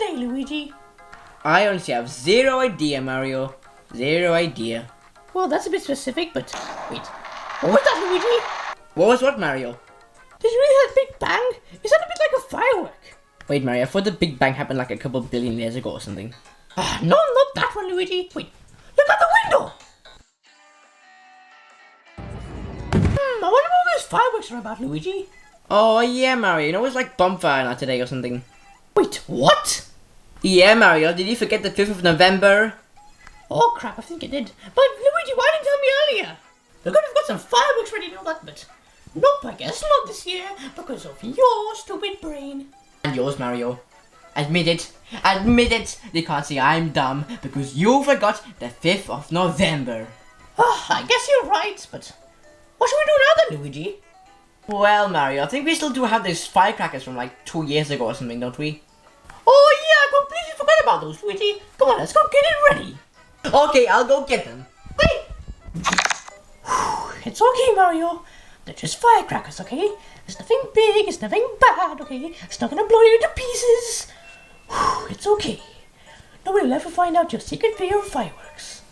say, Luigi? I honestly have zero idea, Mario. Zero idea. Well, that's a bit specific, but wait. What was that, Luigi? What was what, Mario? Did you hear that Big Bang? Is that a bit like a firework? Wait, Mario, I thought the Big Bang happened like a couple billion years ago or something. No, not that one, Luigi. Wait, look out the window! I wonder what those fireworks are about, Luigi. Oh, yeah, Mario. You know, it's like Bonfire Night today or something. Wait, what? Yeah, Mario. Did you forget the 5th of November? Oh, crap, I think I did. But, Luigi, why didn't you tell me earlier? I could have got some fireworks ready and all that, but nope, I guess not this year because of your stupid brain. And yours, Mario. Admit it. Admit it. They can't say I'm dumb because you forgot the 5th of November. I guess you're right, but what should we do now then, Luigi? Well, Mario, I think we still do have these firecrackers from like 2 years ago or something, don't we? Oh yeah, I completely forgot about those, Luigi. Come on, let's go get it ready. Okay, I'll go get them. Wait! It's okay, Mario. They're just firecrackers, okay? It's nothing big, it's nothing bad, okay? It's not gonna blow you to pieces. It's okay. Nobody will ever find out your secret fear of fireworks.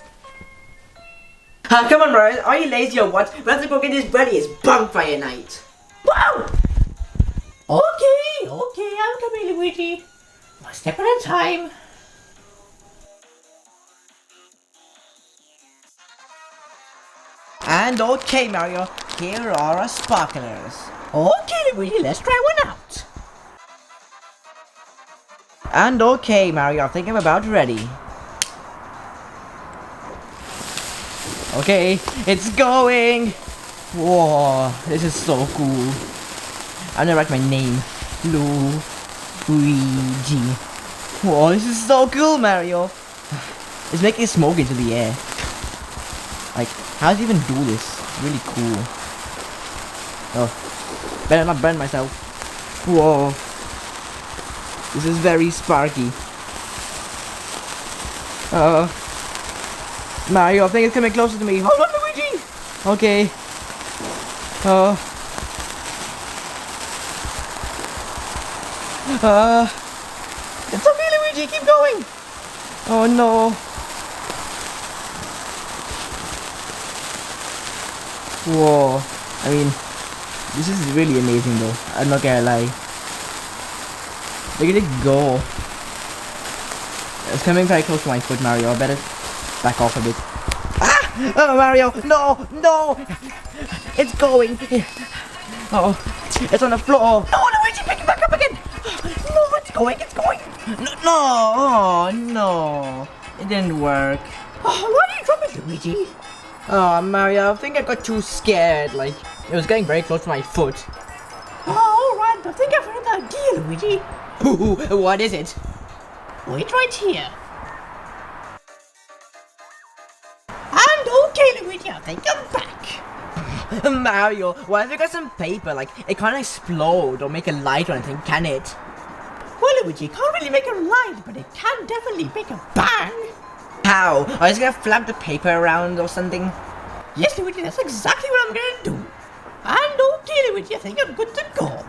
Come on, Mario. Are you lazy or what? We have to go get this ready. It's Bonfire Night. Wow! Okay, I'm coming, Luigi. One step at a time. And okay, Mario, here are our sparklers. Okay, Luigi, let's try one out. And okay, Mario, I think I'm about ready. Okay, it's going! Whoa, this is so cool. I'm gonna write my name. Luigi. Whoa, this is so cool, Mario. It's making smoke into the air. Like, how does it even do this? It's really cool. Oh, better not burn myself. Whoa. This is very sparky. Mario, I think it's coming closer to me. Hold on, Luigi! Okay. It's okay, Luigi, keep going! Oh no. Whoa. I mean, this is really amazing though. I'm not gonna lie. Look at it go. It's coming very close to my foot, Mario. I better back off a bit. Ah! Oh, Mario! No! No! It's going! Oh, it's on the floor! No, Luigi, pick it back up again! No, it's going! No! Oh, no! It didn't work. Why did you drop it, Luigi? Oh, Mario, I think I got too scared. Like, it was getting very close to my foot. Oh, alright, I think I found the idea, Luigi. Ooh, what is it? Wait right here. And okay, Luigi, I think I'm back. Mario, why have you got some paper? Like, it can't explode or make a light or anything, can it? Well, Luigi, it can't really make a light, but it can definitely make a bang. How? Are you just gonna flap the paper around or something? Yes, Luigi, that's exactly what I'm gonna do. And okay, Luigi, I think I'm good to go.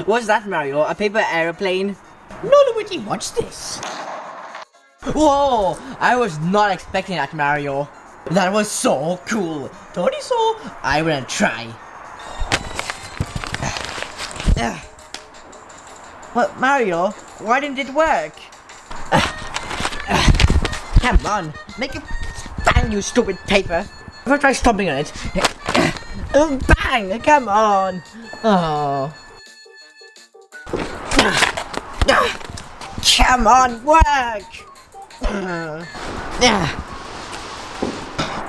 What's that, Mario? A paper aeroplane? No, Luigi, watch this. Whoa! I was not expecting that, Mario. That was so cool. Totally so. I'm gonna try. Well, Mario, why didn't it work? Come on, make it bang, you stupid paper. If I try stomping on it, bang! Come on. Oh. Come on, work!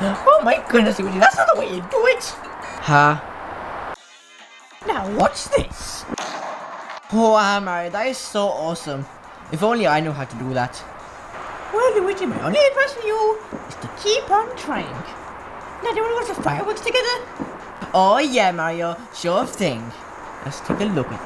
Oh my goodness, Luigi, that's not the way you do it. Huh? Now watch this. Wow, Mario, that is so awesome. If only I knew how to do that. Well, Luigi, my only advice for you is to keep on trying. Now, do you want to watch the fireworks together? Oh yeah, Mario, sure thing. Let's take a look at it.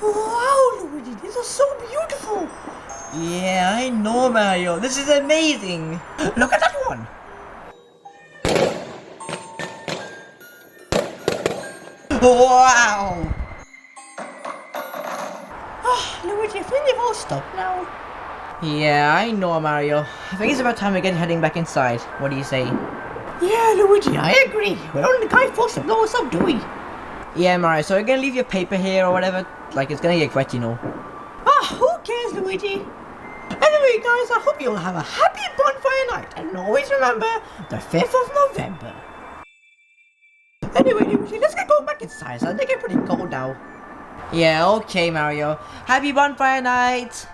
Wow, Luigi, these are so beautiful. Yeah, I know, Mario. This is amazing. Look at that one. Wow. Luigi, I think they've all stopped now. Yeah, I know, Mario. I think it's about time we get heading back inside. What do you say? Yeah, Luigi, I agree. We don't need the guy forced to blow us up, do we? Yeah, Mario, so you're gonna leave your paper here or whatever? Like, it's gonna get wet, you know. Who cares, Luigi? Anyway, guys, I hope you'll have a happy bonfire night. And always remember, the 5th of November. Anyway, Luigi, let's get going back inside. So I think it's pretty cold now. Yeah, okay, Mario. Happy bonfire night!